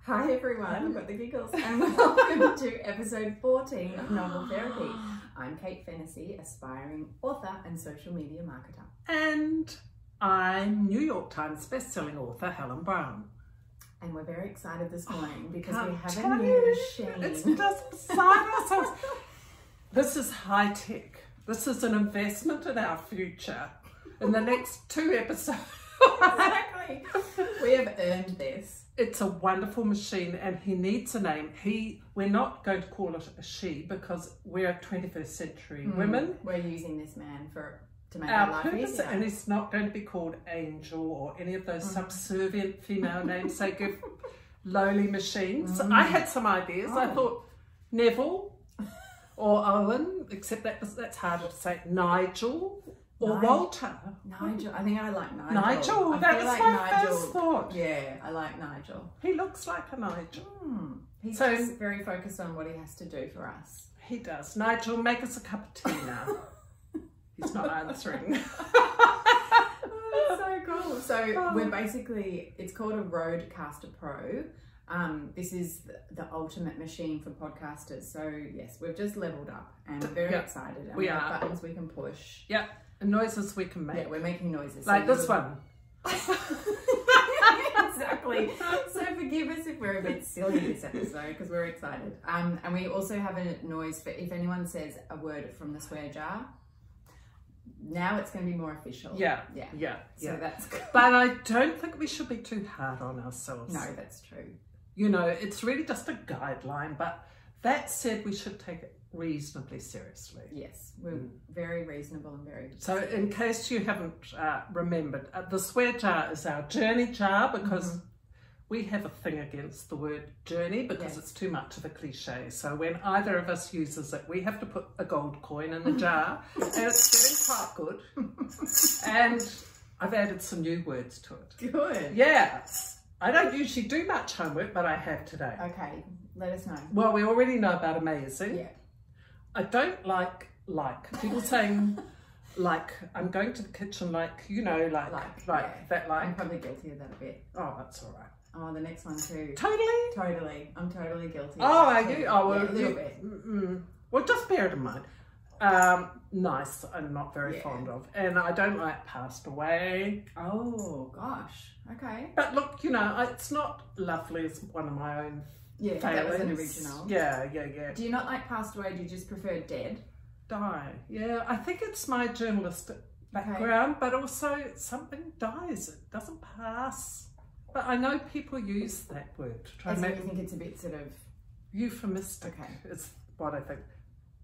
Hi everyone, I've got the giggles, and welcome to episode 14 of Novel Therapy. I'm Kate Fennessy, aspiring author and social media marketer. And I'm New York Times bestselling author Helen Brown. And we're very excited this morning because we have tell a new you, machine. It's just beside ourselves. This is high tech. This is an investment in our future. In the next 2 episodes. Exactly. We have earned this. It's a wonderful machine and he needs a name. We're not going to call it a she because we're 21st century women. We're using this man to make our life easier. And it's not going to be called Angel or any of those subservient female names they give lowly machines. I had some ideas. I thought Neville or Owen, except that's harder to say, Nigel. Or Walter. Nigel. I think I like Nigel. Nigel. That was my first thought. Yeah, I like Nigel. He looks like a Nigel. He's just very focused on what he has to do for us. He does. Nigel, make us a cup of tea now. He's not answering. So cool. So we're basically, it's called a Rodecaster Pro. This is the ultimate machine for podcasters. So yes, we've just leveled up and we're very excited. And we have buttons we can push. Yeah. And noises we can make. Yeah, we're making noises. Like this one. Exactly. So forgive us if we're a bit silly this episode because we're excited. And we also have a noise for if anyone says a word from the swear jar. Now it's going to be more official. Yeah. So that's good. But I don't think we should be too hard on ourselves. No, that's true. You know, it's really just a guideline. But that said, we should take it reasonably seriously. Yes, we're very reasonable and very so in case you haven't remembered, the swear jar is our journey jar because we have a thing against the word journey because it's too much of a cliche. So when either of us uses it, we have to put a gold coin in the jar and it's getting quite good. And I've added some new words to it. Good. Yeah. I don't usually do much homework, but I have today. Okay, let us know. Well, we already know about amazing. Yeah. I don't like people saying like I'm going to the kitchen like you know like that like. I'm probably guilty of that a bit. Oh, that's all right. Oh, the next one too. Totally. I'm totally guilty. Oh, are you? Oh, well, yeah, a little bit. Well, just bear it in mind. Nice. I'm not very fond of, and I don't like passed away. Oh gosh. Okay. But look, you know, it's not lovely. It's one of my own. Yeah, failings. that was an original. Yeah. Do you not like passed away? Do you just prefer dead? Die. Yeah, I think it's my journalistic background, but also something dies. It doesn't pass. But I know people use that word to try to make. You think it's a bit sort of euphemistic. Okay. Is what I think.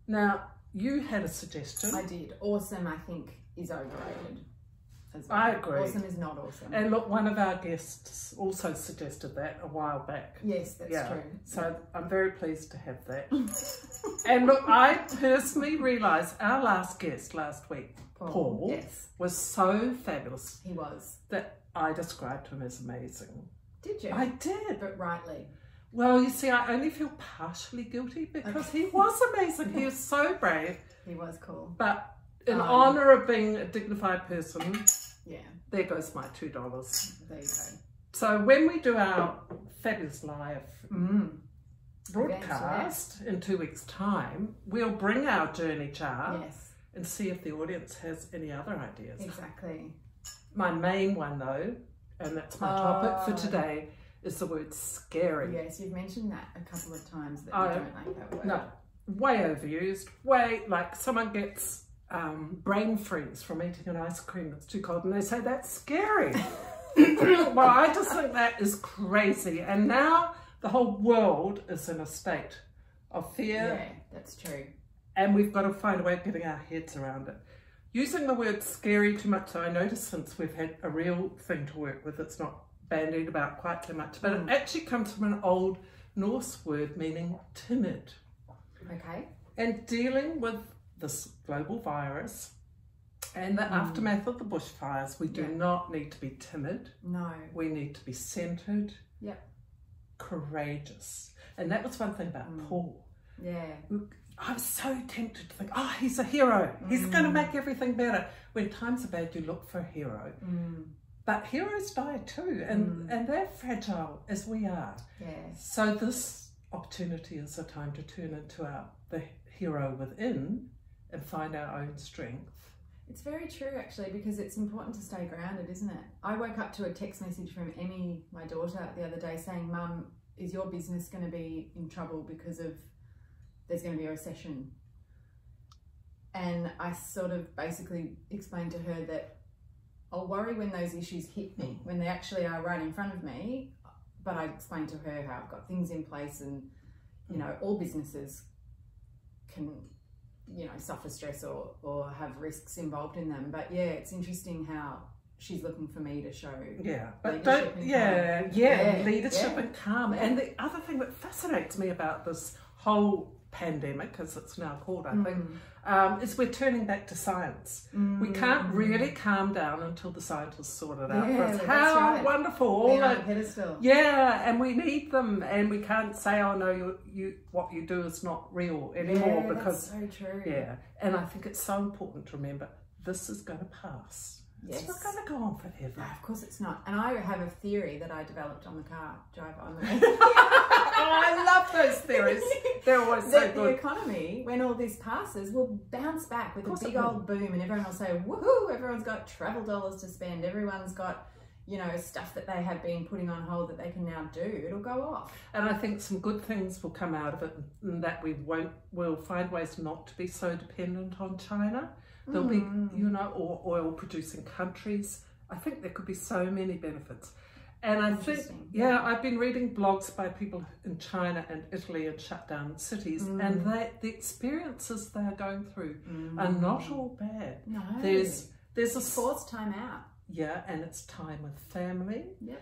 Now, you had a suggestion. I did. Awesome, I think, is overrated. Well. I agree. Awesome is not awesome. And look, one of our guests also suggested that a while back. Yes, that's true. So I'm very pleased to have that. And look, I personally realised our last guest last week, Paul was so fabulous. He was. That I described him as amazing. Did you? I did. But rightly. Well, you see, I only feel partially guilty because he was amazing. He was so brave. He was cool. But in honour of being a dignified person, there goes my $2. There you go. So when we do our fabulous live broadcast in 2 weeks' time, we'll bring our journey jar and see if the audience has any other ideas. Exactly. My main one though, and that's my topic for today, is the word scary. Yes, you've mentioned that a couple of times that you don't like that word. No, way overused, way like someone gets brain freeze from eating an ice cream that's too cold and they say that's scary. Well, I just think that is crazy, and now the whole world is in a state of fear. Yeah, that's true. And we've got to find a way of getting our heads around it. Using the word scary too much, so I noticed since we've had a real thing to work with, it's not bandied about quite too much, but it actually comes from an old Norse word meaning timid. Okay. And dealing with this global virus and the aftermath of the bushfires, we do not need to be timid. No. We need to be centred. Yep. Courageous. And that was one thing about Paul. Yeah. I was so tempted to think, oh, he's a hero. He's going to make everything better. When times are bad, you look for a hero. But heroes die too, and they're fragile as we are. Yes. So this opportunity is a time to turn into the hero within and find our own strength. It's very true, actually, because it's important to stay grounded, isn't it? I woke up to a text message from Emmy, my daughter, the other day saying, "Mum, is your business going to be in trouble because there's going to be a recession?" And I sort of basically explained to her that I'll worry when those issues hit me, when they actually are right in front of me. But I explained to her how I've got things in place, and, you know, all businesses can, you know, suffer stress or have risks involved in them. But yeah, it's interesting how she's looking for me to show leadership and calm. And the other thing that fascinates me about this whole pandemic, as it's now called, I think, is we're turning back to science. We can't really calm down until the scientists sort it out for us. How wonderful! All that pedestal. Yeah, and we need them, and we can't say, "Oh no, what you do is not real anymore," because that's so true. Yeah, and I think it's so important to remember this is going to pass. Yes. It's not going to go on forever. No, of course it's not. And I have a theory that I developed on the car drive on the way. I love those theories. They're always so good. The economy, when all this passes, will bounce back with a big old boom, and everyone will say, "Woohoo!" Everyone's got travel dollars to spend. Everyone's got, you know, stuff that they have been putting on hold that they can now do. It'll go off. And I think some good things will come out of it, and that we'll find ways not to be so dependent on China. There'll be, you know, or oil producing countries. I think there could be so many benefits. And I think, I've been reading blogs by people in China and Italy and shut down cities, and the experiences they're going through are not all bad. No. There's a forced time out. Yeah, and it's time with family. Yep.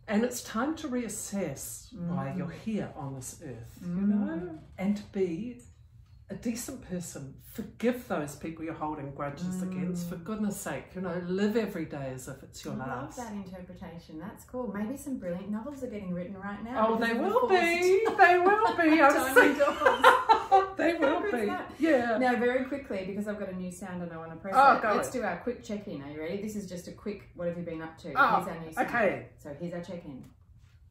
And it's time to reassess why you're here on this earth, you know, and to be a decent person. Forgive those people you're holding grudges against, for goodness sake, you know, live every day as if it's your last. I love that interpretation. That's cool. Maybe some brilliant novels are getting written right now. Oh, they will be. They will be. They will be. Yeah. Now, very quickly, because I've got a new sound and I want to press it. Let's do our quick check-in. Are you ready? This is just a quick, what have you been up to? Here's our new sound. Okay. So here's our check-in.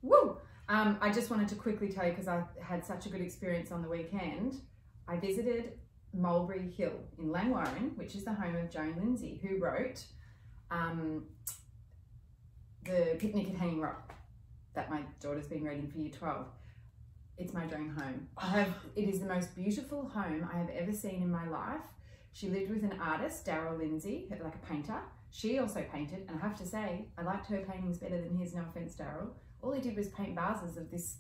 Woo! I just wanted to quickly tell you, because I had such a good experience on the weekend. I visited Mulberry Hill in Langwarrin, which is the home of Joan Lindsay, who wrote The Picnic at Hanging Rock that my daughter's been reading for Year 12. It's my dream home. It is the most beautiful home I have ever seen in my life. She lived with an artist, Daryl Lindsay, like a painter. She also painted, and I have to say, I liked her paintings better than his, no offense, Daryl. All he did was paint vases of this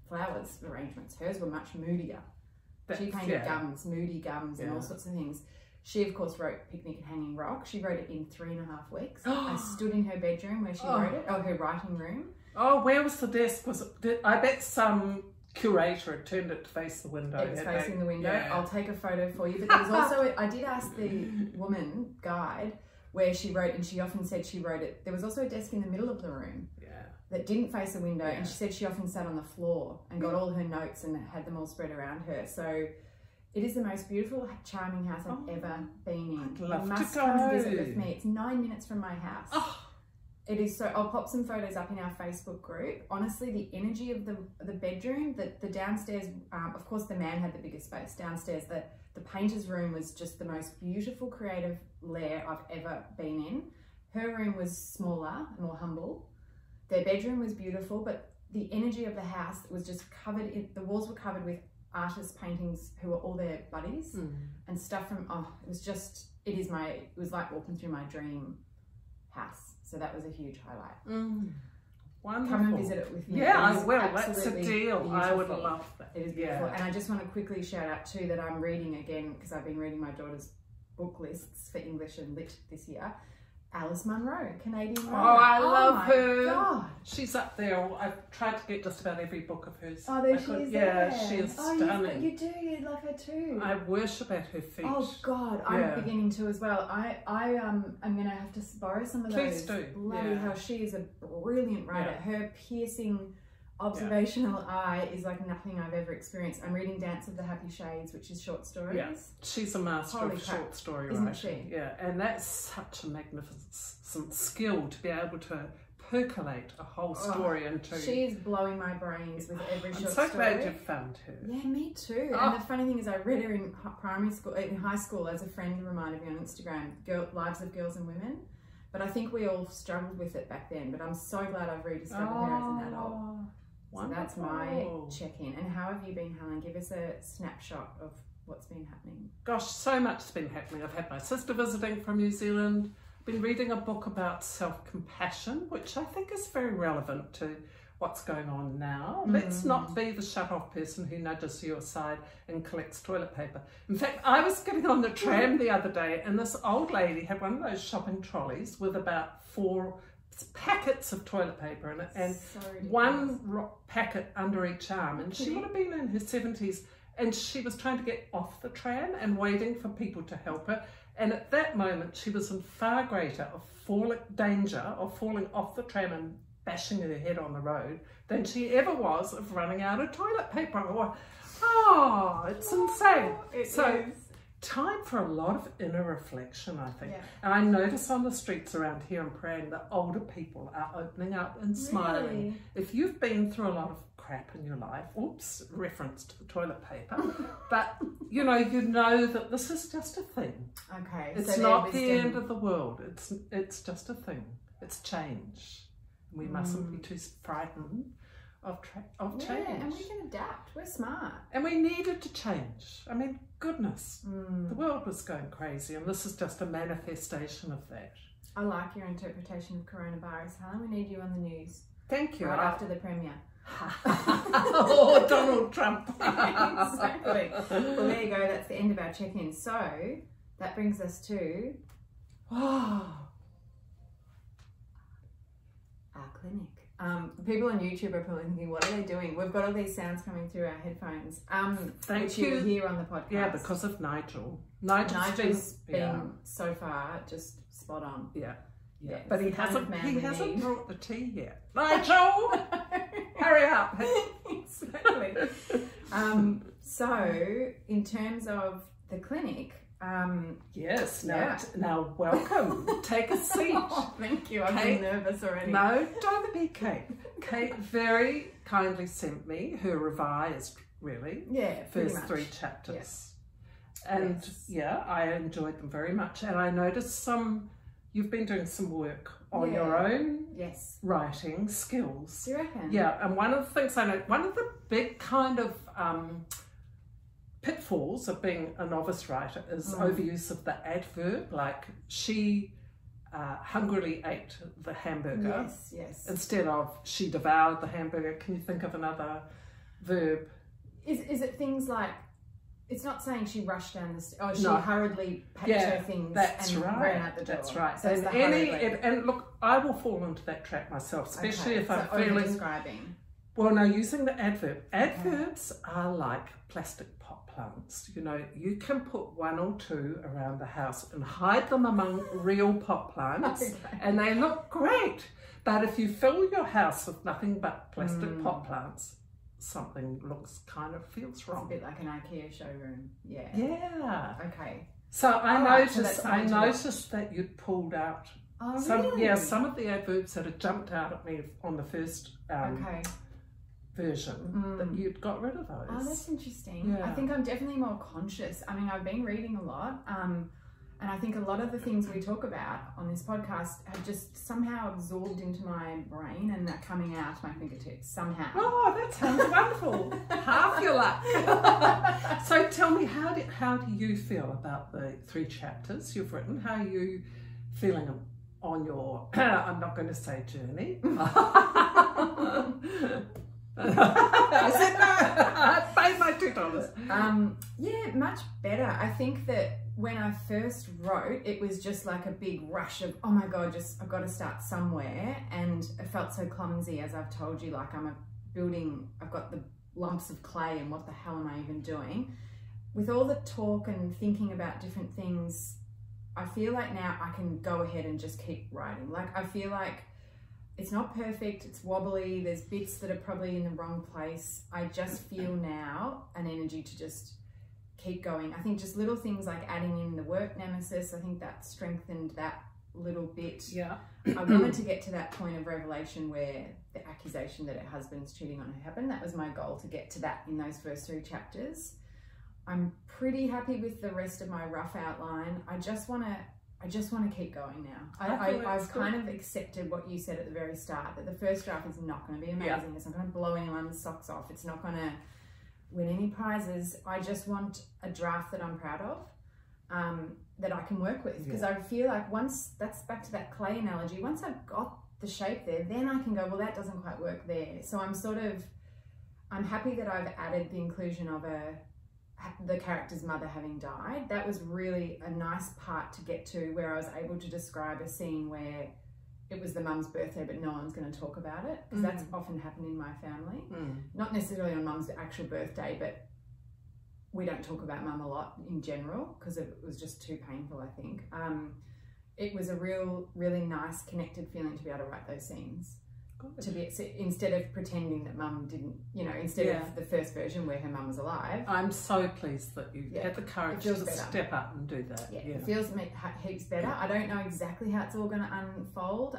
flowers arrangements. Hers were much moodier. She painted gums, moody gums, and all sorts of things. She, of course, wrote Picnic at Hanging Rock. She wrote it in 3.5 weeks. I stood in her bedroom where she wrote it, her writing room. Oh, where was the desk? I bet some curator had turned it to face the window. It was facing the window. Yeah. I'll take a photo for you. But there was also, I did ask the woman guide where she wrote, and she often said she wrote it. There was also a desk in the middle of the room that didn't face a window, and she said she often sat on the floor and got all her notes and had them all spread around her. So it is the most beautiful, charming house I've ever been in. I'd love you must to come go. visit with me. It's 9 minutes from my house. It is so. I'll pop some photos up in our Facebook group. Honestly, the energy of the bedroom, the downstairs. Of course, the man had the biggest space. Downstairs, the painter's room was just the most beautiful, creative lair I've ever been in. Her room was smaller, more humble. Their bedroom was beautiful, but the energy of the house was just covered in, the walls were covered with artist paintings who were all their buddies and stuff from, it was like walking through my dream house. So that was a huge highlight. Wonderful. Come and visit it with me. Yeah, I will. That's a deal. Beautiful. I would love that. It is beautiful. And I just want to quickly shout out too that I'm reading again, because I've been reading my daughter's book lists for English and Lit this year. Alice Munro, Canadian writer. Oh, I love her. God. She's up there. I've tried to get just about every book of hers. Oh, there she is. Yeah, she is stunning. You do. You like her too. I worship at her feet. Oh God, I'm beginning to as well. I'm going to have to borrow some of those. Please do. Bloody hell, she is a brilliant writer. Her piercing Observational eye is like nothing I've ever experienced. I'm reading Dance of the Happy Shades, which is short stories. Yeah, she's a master of short story writing. Isn't she? Yeah, and that's such a magnificent skill to be able to percolate a whole story into. She's blowing my brains with every short story. I'm story. so glad you found her. Yeah, me too. And the funny thing is, I read her in primary school, in high school, as a friend reminded me on Instagram, Lives of Girls and Women. But I think we all struggled with it back then. But I'm so glad I've rediscovered her as an adult. So that's my check-in. And how have you been, Helen? Give us a snapshot of what's been happening. Gosh, so much has been happening. I've had my sister visiting from New Zealand. I've been reading a book about self-compassion, which I think is very relevant to what's going on now. Let's not be the shut-off person who nudges you aside and collects toilet paper. In fact, I was getting on the tram the other day and this old lady had one of those shopping trolleys with about 4 packets of toilet paper in it and so one packet under each arm, and she would have been in her 70s, and she was trying to get off the tram and waiting for people to help her, and at that moment she was in far greater danger of falling off the tram and bashing her head on the road than she ever was of running out of toilet paper. It's insane. It is. Time for a lot of inner reflection, I think. Yeah. And I notice on the streets around here in Prahran that older people are opening up and smiling. Really? If you've been through a lot of crap in your life, oops, reference to the toilet paper, but you know that this is just a thing. Okay. It's not the end of the world. It's just a thing. It's change. We mustn't be too frightened of change. Yeah, and we can adapt. We're smart. And we needed to change. I mean, goodness, the world was going crazy, and this is just a manifestation of that. I like your interpretation of coronavirus, Helen. We need you on the news. Thank you. Right after the premiere. Oh, Donald Trump. Exactly. Well, there you go. That's the end of our check-in. So that brings us to our clinic. People on YouTube are probably thinking, what are they doing? We've got all these sounds coming through our headphones. Thank you. Hear on the podcast. Yeah, because of Nigel. Nigel's been so far just spot on. Yeah. But he hasn't brought the tea yet. Nigel! Hurry up. Exactly. So in terms of the clinic, yes, now welcome. Take a seat. Oh, thank you. I'm getting nervous already. No, don't be Kate. Kate very kindly sent me her revised, first 3 chapters. Yeah. And I enjoyed them very much. And I noticed you've been doing some work on your own writing skills. Do you reckon? Yeah, and one of the things I know, one of the big kind of pitfalls of being a novice writer is overuse of the adverb, like she hungrily ate the hamburger instead of she devoured the hamburger. Can you think of another verb? Is it things like, it's not saying she rushed down the stairs, she hurriedly packed her things and ran out the door. That's right. So and look, I will fall into that trap myself, especially if I'm feeling... describing. Well, no, using the adverb. Adverbs are like plastic pot plants. You can put 1 or 2 around the house and hide them among real pot plants, and they look great. But if you fill your house with nothing but plastic pot plants, something feels wrong. It's a bit like an IKEA showroom. Yeah. Yeah. Okay. So I noticed that you'd pulled out really? some of the adverbs that had jumped out at me on the first version, that you'd got rid of those. Oh, that's interesting. Yeah. I think I'm definitely more conscious. I mean, I've been reading a lot, and I think a lot of the things we talk about on this podcast have just somehow absorbed into my brain and are coming out my fingertips somehow. Oh, that sounds wonderful. Half your luck. So tell me, how do you feel about the 3 chapters you've written? How are you feeling on your, I'm not going to say journey. I said no. I paid my $2. Yeah, much better. I think that when I first wrote, it was just like a big rush of, oh my God, I've got to start somewhere. And it felt so clumsy, as I've told you, like I've got the lumps of clay and what the hell am I even doing? With all the talk and thinking about different things, I feel like now I can go ahead and just keep writing. Like I feel like it's not perfect, it's wobbly, there's bits that are probably in the wrong place. I just feel now an energy to just keep going. I think just little things like adding in the work nemesis, I think that strengthened that little bit. Yeah. I wanted to get to that point of revelation where the accusation that her husband's cheating on her happened. That was my goal, to get to that in those first 3 chapters. I'm pretty happy with the rest of my rough outline. I just want to keep going now. I've kind of accepted what you said at the very start, that the first draft is not going to be amazing. Yeah. It's not going to blow anyone's socks off. It's not going to win any prizes. I just want a draft that I'm proud of, that I can work with. Because I feel like once, that's back to that clay analogy, once I've got the shape there, then I can go, well, that doesn't quite work there. So I'm happy that I've added the inclusion of the character's mother having died. That was really a nice part to get to, where I was able to describe a scene where it was the mum's birthday, but no one's going to talk about it, because that's often happened in my family. Not necessarily on mum's actual birthday, but we don't talk about mum a lot in general because it was just too painful, I think. It was a really nice connected feeling to be able to write those scenes. Good. Instead of pretending that mum didn't, instead of the first version where her mum was alive. I'm so pleased that you had the courage to step up and do that. Yeah, it feels heaps better. I don't know exactly how it's all going to unfold.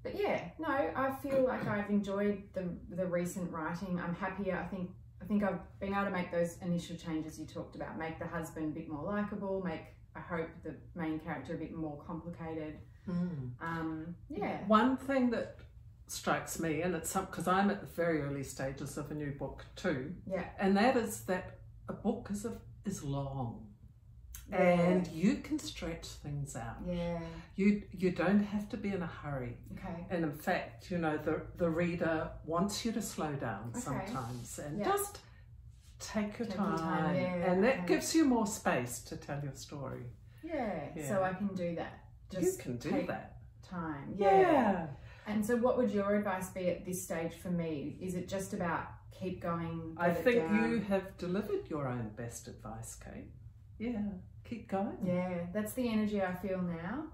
But yeah, no, I feel like I've enjoyed the recent writing. I'm happier. I think I've been able to make those initial changes you talked about. Make the husband a bit more likeable. Make, I hope, the main character a bit more complicated. Yeah. One thing that strikes me, and it's because I'm at the very early stages of a new book too, and that is that a book is long, and you can stretch things out. You don't have to be in a hurry. And in fact, the reader wants you to slow down sometimes, and just take your time. And that gives you more space to tell your story. So I can do that. You can do that. Time. And so what would your advice be at this stage for me? Is it just about keep going? I think you have delivered your own best advice, Kate. Keep going. That's the energy I feel now.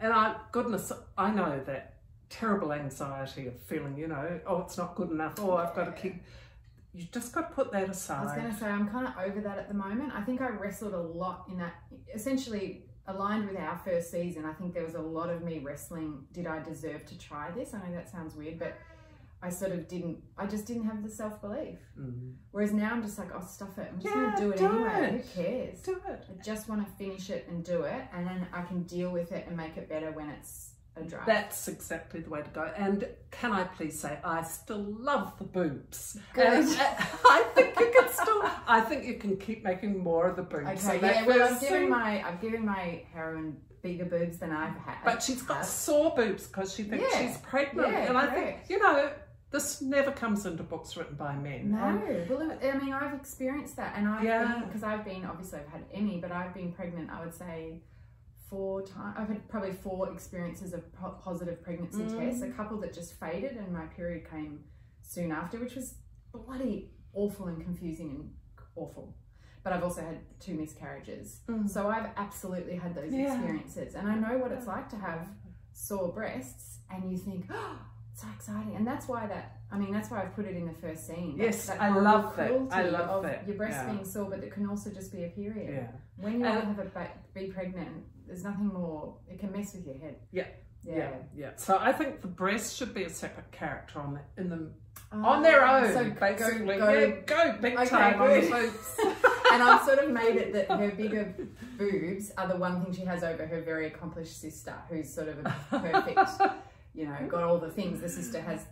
And I know that terrible anxiety of feeling, oh, it's not good enough, I've got to keep... You just got to put that aside. I was going to say, I'm kind of over that at the moment. I think I wrestled a lot in that, essentially aligned with our first season. I think there was a lot of me wrestling, did I deserve to try this? I know that sounds weird, but I just didn't have the self-belief. Whereas now I'm just like, oh, stuff it. I'm just going to do it anyway. Who cares? Do it. I just want to finish it and do it, and then I can deal with it and make it better when it's a draft. That's exactly the way to go. And can I please say, I still love the boobs. Good. And I think you can keep making more of the boobs. Okay, well, I've given my heroine bigger boobs than I've had. But she's got sore boobs because she thinks she's pregnant. And I think, this never comes into books written by men. No, well, I mean, I've experienced that, and because I've had Emmy, but I've been pregnant, I would say, 4 times. I've had probably 4 experiences of positive pregnancy tests, a couple that just faded, and my period came soon after, which was bloody awful and confusing and awful. But I've also had 2 miscarriages. So I've absolutely had those experiences, and I know what it's like to have sore breasts, and you think, oh, so exciting. And that's why I've put it in the first scene. I love that. I love that. Your breast being sore, but it can also just be a period. When you be pregnant, there's nothing more. It can mess with your head. So I think the breast should be a separate character on their own. So basically, go big time on the boobs. And I've sort of made it that her bigger boobs are the one thing she has over her very accomplished sister, who's sort of a perfect, got all the things. The sister has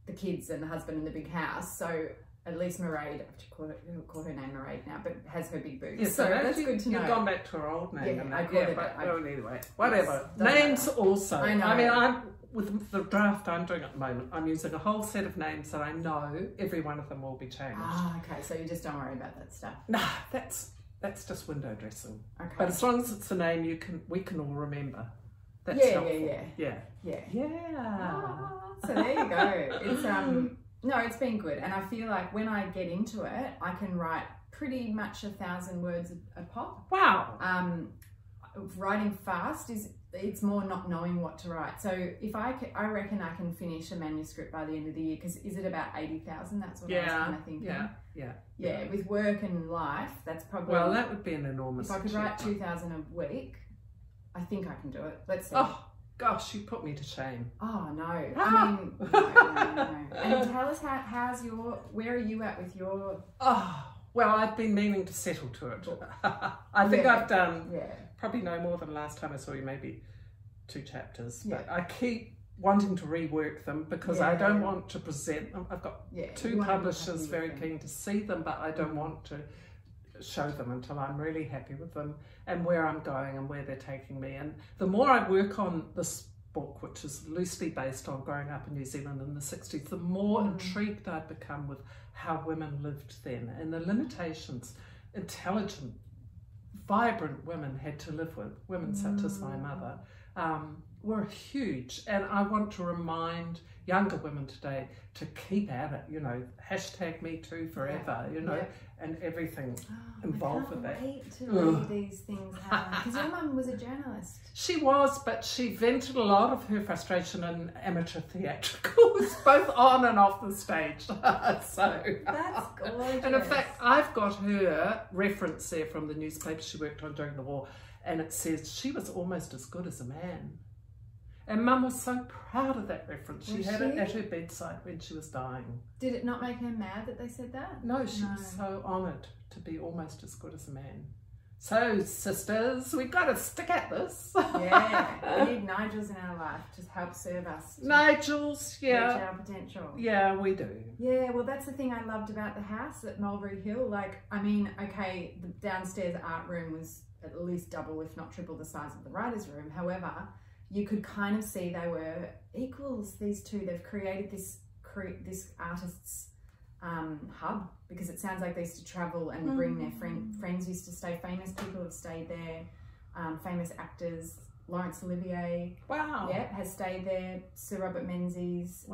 the kids and the husband and the big house. So at least Mairead, I've called her name Mairead now, but has her big boobs. So that's good to know. You've gone back to her old name. I called it. Anyway, whatever. Names also. I know. With the draft I'm doing at the moment, I'm using a whole set of names that I know every one of them will be changed. Okay. So you just don't worry about that stuff. No, that's just window dressing. Okay. But as long as it's a name we can all remember. That's helpful. So there you go. It's no, it's been good, and I feel like when I get into it, I can write pretty much 1,000 words a pop. Wow. Writing fast it's more not knowing what to write. So if I reckon I can finish a manuscript by the end of the year, because is it about 80,000? That's what I was kind of thinking. Yeah, with work and life, that's probably... Well, that would be an enormous If I could write 2,000 a week, I think I can do it. Let's see. Oh, gosh, you put me to shame. Oh, no. I mean, no. And tell us, where are you at with your... Oh, well, I've been meaning to settle to it. I think I've done probably no more than last time I saw you, maybe 2 chapters. But I keep wanting to rework them because I don't want to present them. I've got 2 publishers very keen to see them, but I don't want to show them until I'm really happy with them and where I'm going and where they're taking me. And the more I work on this book, which is loosely based on growing up in New Zealand in the 60s, the more intrigued I've become with how women lived then and the limitations intelligent, vibrant women had to live with. Women such as my mother were huge, and I want to remind younger women today to keep at it, you know, hashtag Me Too forever, you know, and everything involved with that. I can't wait to read these things, because your mum was a journalist. She was, but she vented a lot of her frustration in amateur theatricals, both on and off the stage. So that's gorgeous. And in fact, I've got her reference there from the newspaper she worked on during the war, and it says she was almost as good as a man. And Mum was so proud of that reference. She had it at her bedside when she was dying. Did it not make her mad that they said that? No, she was so honoured to be almost as good as a man. So, sisters, we've got to stick at this. Yeah, we need Nigels in our life to help serve us. Nigels, reach our potential. Yeah, we do. Yeah, well, that's the thing I loved about the house at Mulberry Hill. Like, I mean, okay, the downstairs art room was at least double, if not triple, the size of the writer's room. However, you could kind of see they were equals, these two. They've created this artist's hub, because it sounds like they used to travel and bring their friends used to stay. Famous people have stayed there, famous actors. Laurence Olivier, has stayed there. Sir Robert Menzies,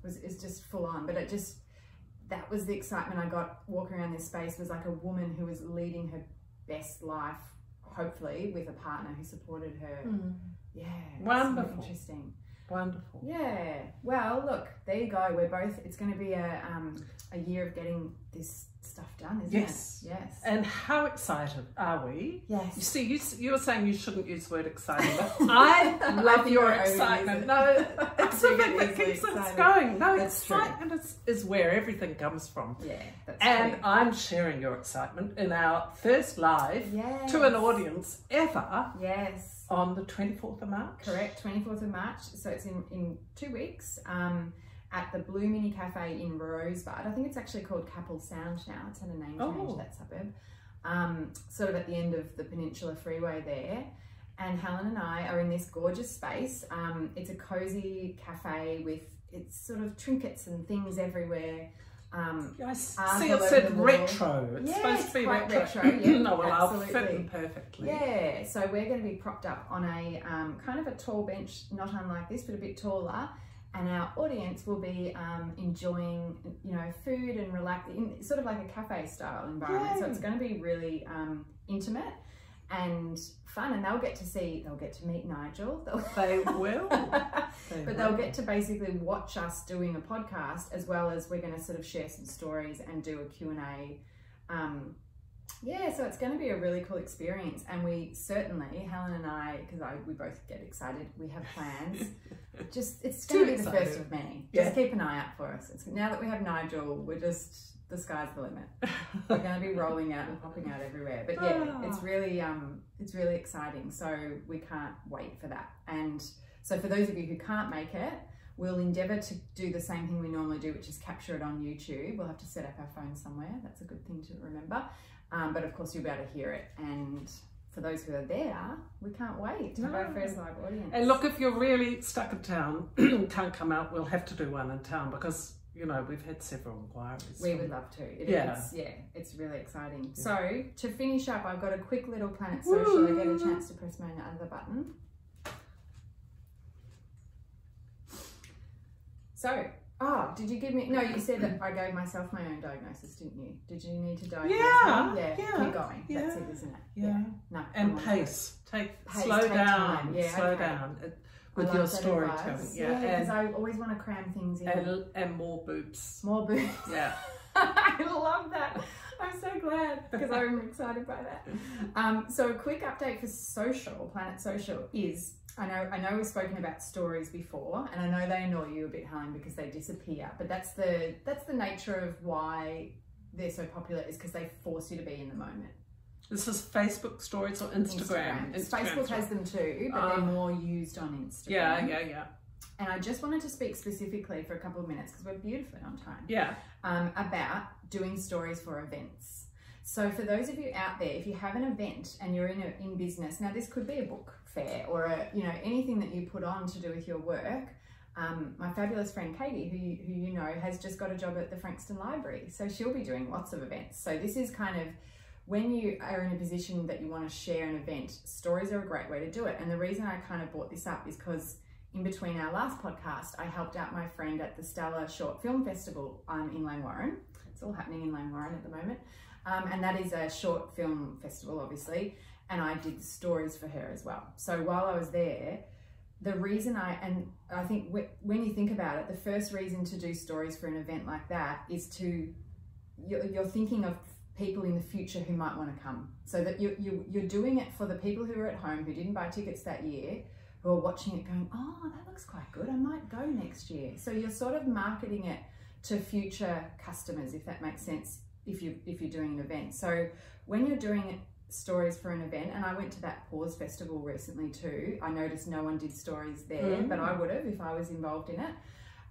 is just full on. But that was the excitement I got walking around this space, was like a woman who was leading her best life, hopefully with a partner who supported her. Yeah, wonderful. So interesting. Wonderful. Yeah. Well, look, there you go. We're both. It's going to be a year of getting this stuff done, isn't it? Yes. And how excited are we? Yes. You see, you were saying you shouldn't use the word exciting, but I love your excitement. No, it's the thing that keeps us going. No, that's excitement is where everything comes from. Yeah, that's and true. I'm sharing your excitement in our first live to an audience ever. Yes. On the 24th of March? Correct, 24th of March. So it's in 2 weeks at the Blue Mini Cafe in Rosebud. I think it's actually called Capel Sound now. It's had a name change, that suburb. Sort of at the end of the Peninsula Freeway there. And Helen and I are in this gorgeous space. It's a cozy cafe with it's sort of trinkets and things everywhere. I see it said retro. It's supposed to be retro. Yeah, well, I'll fit in perfectly. Yeah, so we're going to be propped up on a kind of a tall bench, not unlike this, but a bit taller. And our audience will be enjoying, you know, food and relaxing, sort of like a cafe style environment. Yay. So it's going to be really intimate and fun, and they'll get to meet Nigel. They will. They'll get to basically watch us doing a podcast, as well as we're going to sort of share some stories and do a Q&A. So it's going to be a really cool experience, and we certainly, Helen and I, because we both get excited, we have plans. It's going to be the first of many. Just keep an eye out for us. Now that we have Nigel, the sky's the limit. We're going to be rolling out and popping out everywhere. But yeah, it's really exciting. So we can't wait for that. And so for those of you who can't make it, we'll endeavour to do the same thing we normally do, which is capture it on YouTube. We'll have to set up our phone somewhere. That's a good thing to remember. But of course you'll be able to hear it. And for those who are there, we can't wait to have our first live audience. And look, if you're really stuck in town, can't come out, we'll have to do one in town, because you know, we've had several inquiries. We would love to. It's really exciting. Yeah. So to finish up, I've got a quick little Planet Social. I get a chance to press my other button. So Oh, did you give me... No, you said that I gave myself my own diagnosis, didn't you? Did you need to diagnose me? Yeah. Keep going. Yeah. That's it, isn't it? Yeah. No, and pace. Slow down. Yeah, slow down with your storytelling. Yeah, because I always want to cram things in. And more boobs. More boobs. Yeah. I love that. I'm so glad because I'm excited by that. So a quick update for social, Planet Social is... I know we've spoken about stories before, and I know they annoy you a bit, Helen, because they disappear. But that's the nature of why they're so popular, is because they force you to be in the moment. This is Facebook stories or Instagram? Facebook has them too, but they're more used on Instagram. Yeah. And I just wanted to speak specifically for a couple of minutes, because we're beautifully on time. Yeah. About doing stories for events. So for those of you out there, if you have an event and you're in business, now this could be a book fair or anything that you put on to do with your work. My fabulous friend Katie, who you know, has just got a job at the Frankston Library, so she'll be doing lots of events. So this is kind of, when you are in a position that you want to share an event, stories are a great way to do it. And the reason I kind of brought this up is because in between our last podcast, I helped out my friend at the Stella Short Film Festival in Langwarrin. It's all happening in Langwarrin at the moment. And that is a short film festival, obviously, and I did stories for her as well. So while I was there, the reason I think when you think about it, the first reason to do stories for an event like that is you're thinking of people in the future who might want to come. So that you're doing it for the people who are at home who didn't buy tickets that year, who are watching it going, oh, that looks quite good, I might go next year. So you're sort of marketing it to future customers, if that makes sense, if you're doing an event. So when you're doing stories for an event, and I went to that Pause Festival recently too, I noticed no one did stories there, but I would have if I was involved in it.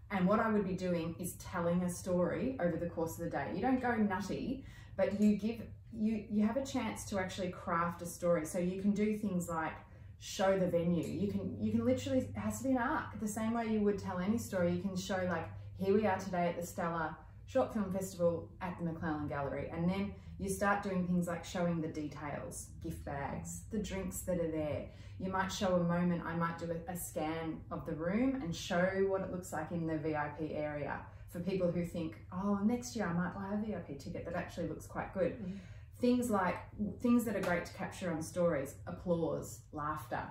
And what I would be doing is telling a story over the course of the day. You don't go nutty, but you have a chance to actually craft a story. So you can do things like show the venue. You can literally, it has to be an arc, the same way you would tell any story. You can show, like, here we are today at the Stella Short Film Festival at the McClellan Gallery, and then you start doing things like showing the details, gift bags, the drinks that are there. You might show a moment. I might do a scan of the room and show what it looks like in the VIP area for people who think, oh, next year I might buy a VIP ticket that actually looks quite good. Things that are great to capture on stories: applause, laughter,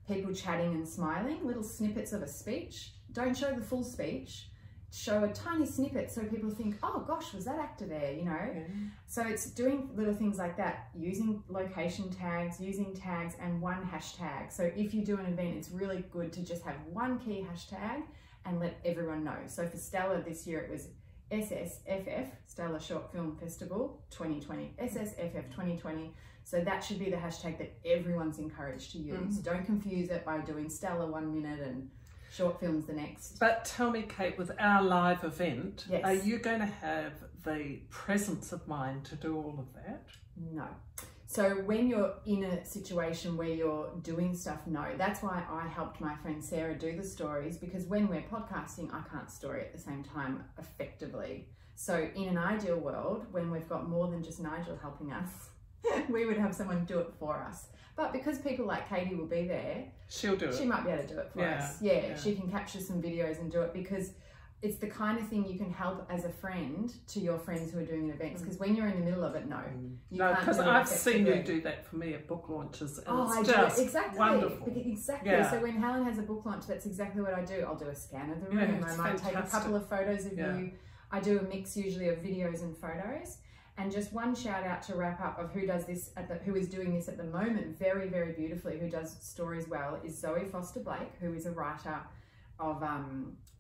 people chatting and smiling, little snippets of a speech. Don't show the full speech. Show a tiny snippet so people think, oh gosh, was that actor there, you know? So it's doing little things like that, using location tags, using tags, and one hashtag. So if you do an event, it's really good to just have one key hashtag and let everyone know. So for Stella this year, it was SSFF, Stella Short Film Festival 2020, SSFF 2020. So that should be the hashtag that everyone's encouraged to use. Don't confuse it by doing Stella 1 minute and short films the next. But tell me, Kate, with our live event, yes, are you going to have the presence of mind to do all of that? No. So when you're in a situation where you're doing stuff, no. That's why I helped my friend Sarah do the stories, because when we're podcasting, I can't story at the same time effectively. So in an ideal world, when we've got more than just Nigel helping us, we would have someone do it for us. But because people like Katie will be there, she'll do it. She might be able to do it for us. Yeah, she can capture some videos and do it, because it's the kind of thing you can help as a friend to your friends who are doing events. Because when you're in the middle of it, no. No, because I've seen you do that for me at book launches, and it's just wonderful. Exactly. So when Helen has a book launch, that's exactly what I do. I'll do a scan of the room. I might take a couple of photos of you. I do a mix usually of videos and photos. And just one shout out to wrap up of who does this who is doing this at the moment very, very beautifully, who does stories well, is Zoe Foster Blake, who is a writer of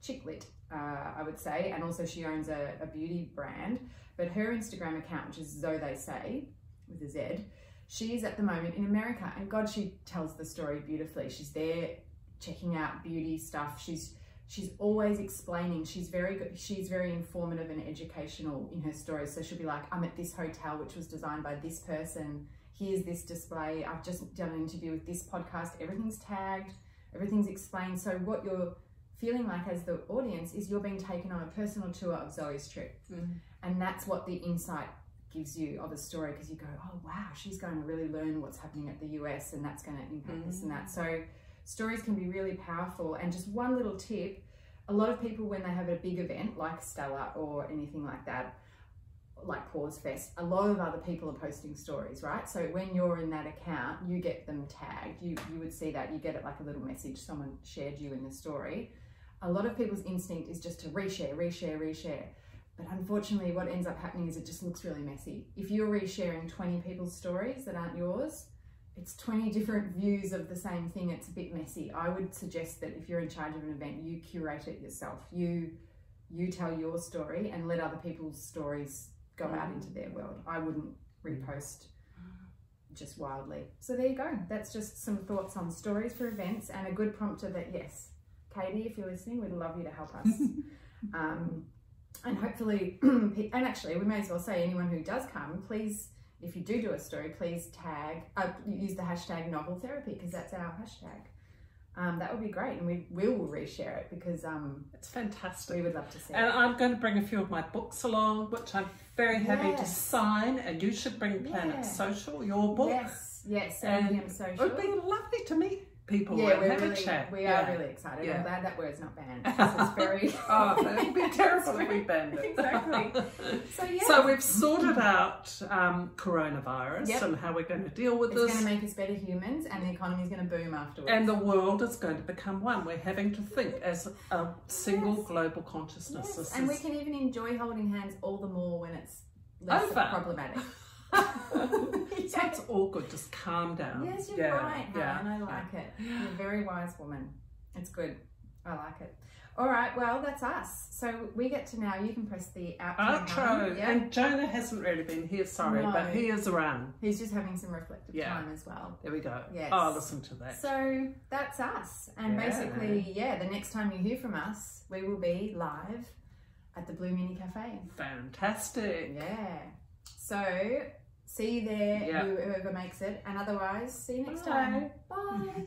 chick lit, I would say, and also she owns a beauty brand. But her Instagram account, which is Zoe They Say with a Z, she is at the moment in America, and God, she tells the story beautifully. She's there checking out beauty stuff. She's always explaining. She's very good. She's very informative and educational in her stories. So she'll be like, I'm at this hotel, which was designed by this person. Here's this display. I've just done an interview with this podcast. Everything's tagged, everything's explained. So what you're feeling like as the audience is you're being taken on a personal tour of Zoe's trip. And that's what the insight gives you of a story, because you go, oh wow, she's going to really learn what's happening at the US, and that's going to impact this and that. So stories can be really powerful. And just one little tip, a lot of people, when they have a big event like Stella or anything like that, like Pause Fest, a lot of other people are posting stories, right? So when you're in that account, you get them tagged. You would see that, you get it like a little message, someone shared you in the story. A lot of people's instinct is just to reshare. But unfortunately, what ends up happening is it just looks really messy. If you're resharing 20 people's stories that aren't yours, it's 20 different views of the same thing. It's a bit messy. I would suggest that if you're in charge of an event, you curate it yourself. You tell your story and let other people's stories go out into their world. I wouldn't repost just wildly. So there you go. That's just some thoughts on stories for events, and a good prompter that, yes, Katie, if you're listening, we'd love you to help us. And hopefully, and actually we may as well say, anyone who does come, please, if you do a story, please tag, use the hashtag novel therapy, because that's our hashtag. That would be great, and we will reshare it, because it's fantastic. We would love to see it. And I'm going to bring a few of my books along, which I'm very happy to sign, and you should bring Planet Social, your book. Yes, and Social. It would be lovely to meet people and have a chat. We are really excited. I'm glad that word's not banned. It's very... oh, that would be terrible if we banned it. Exactly. So we've sorted out coronavirus and how we're going to deal with this. It's going to make us better humans, and the economy is going to boom afterwards. And the world is going to become one. We're having to think as a single global consciousness. Yes. And we can even enjoy holding hands all the more when it's less problematic. So it's all good, just calm down. Yes, you're right, Helen. I like it. You're a very wise woman. It's good. I like it. All right, well, that's us. So we get to now, you can press the outro. And Jonah hasn't really been here, sorry, but he is around. He's just having some reflective time as well. There we go. Yes. Oh, listen to that. So that's us. And basically, the next time you hear from us, we will be live at the Blue Mini Cafe. Fantastic. Yeah. So... see you there, whoever makes it, and otherwise, see you next time. Bye.